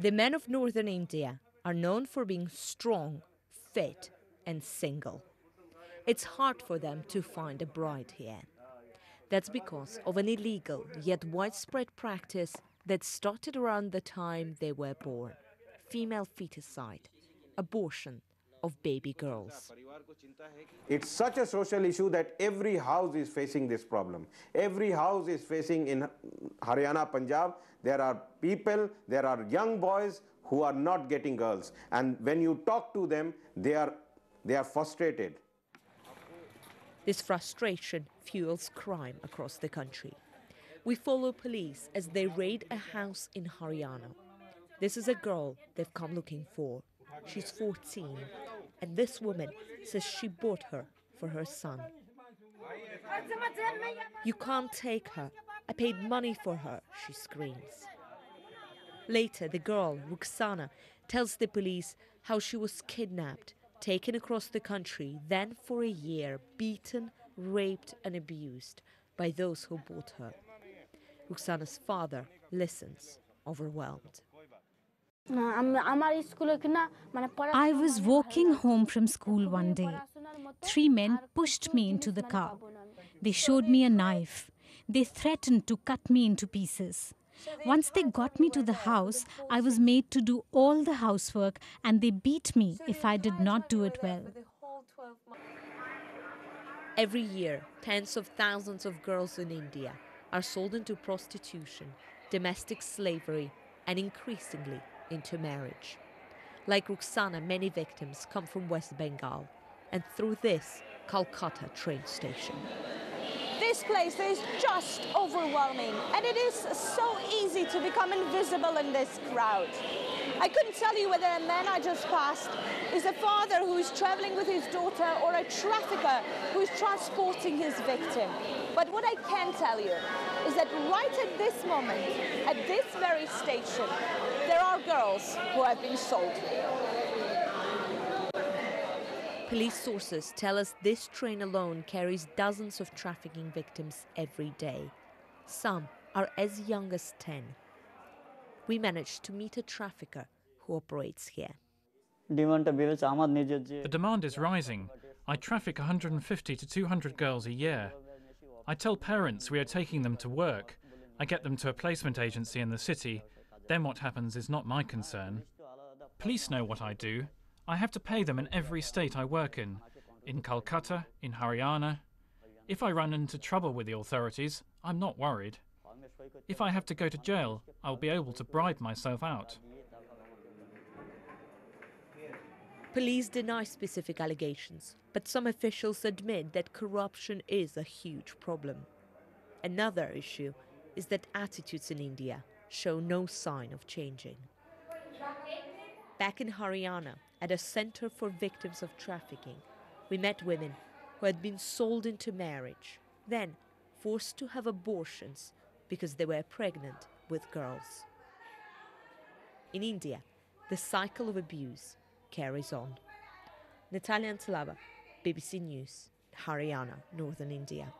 The men of northern India are known for being strong, fit, and single. It's hard for them to find a bride here. That's because of an illegal yet widespread practice that started around the time they were born: female feticide, abortion of baby girls. It's such a social issue that every house is facing this problem. Every house is facing in Haryana, Punjab. There are people, there are young boys who are not getting girls. And when you talk to them, they are frustrated. This frustration fuels crime across the country. We follow police as they raid a house in Haryana. This is a girl they've come looking for. She's 14, and this woman says she bought her for her son. "You can't take her. I paid money for her," she screams. Later, the girl, Ruxana, tells the police how she was kidnapped, taken across the country, then for a year beaten, raped and abused by those who bought her. Ruxana's father listens, overwhelmed. I was walking home from school one day. 3 men pushed me into the car. They showed me a knife. They threatened to cut me into pieces. Once they got me to the house, I was made to do all the housework, and they beat me if I did not do it well. Every year, tens of thousands of girls in India are sold into prostitution, domestic slavery, and increasingly into marriage. Like Ruxana, many victims come from West Bengal and through this Calcutta train station. This place is just overwhelming, and it is so easy to become invisible in this crowd. I couldn't tell you whether a man I just passed is a father who is traveling with his daughter or a trafficker who is transporting his victim. But what I can tell you is that right at this moment, at this very station, there are girls who have been sold. Police sources tell us this train alone carries dozens of trafficking victims every day. Some are as young as 10. We managed to meet a trafficker who operates here. The demand is rising. I traffic 150 to 200 girls a year. I tell parents we are taking them to work. I get them to a placement agency in the city. Then what happens is not my concern. Police know what I do. I have to pay them in every state I work in Calcutta, in Haryana. If I run into trouble with the authorities, I'm not worried. If I have to go to jail, I'll be able to bribe myself out. Police deny specific allegations, but some officials admit that corruption is a huge problem. Another issue is that attitudes in India show no sign of changing. Back in Haryana, at a center for victims of trafficking, we met women who had been sold into marriage, then forced to have abortions because they were pregnant with girls. In India, the cycle of abuse carries on. Natalia, Antelava, BBC News, Haryana, Northern India.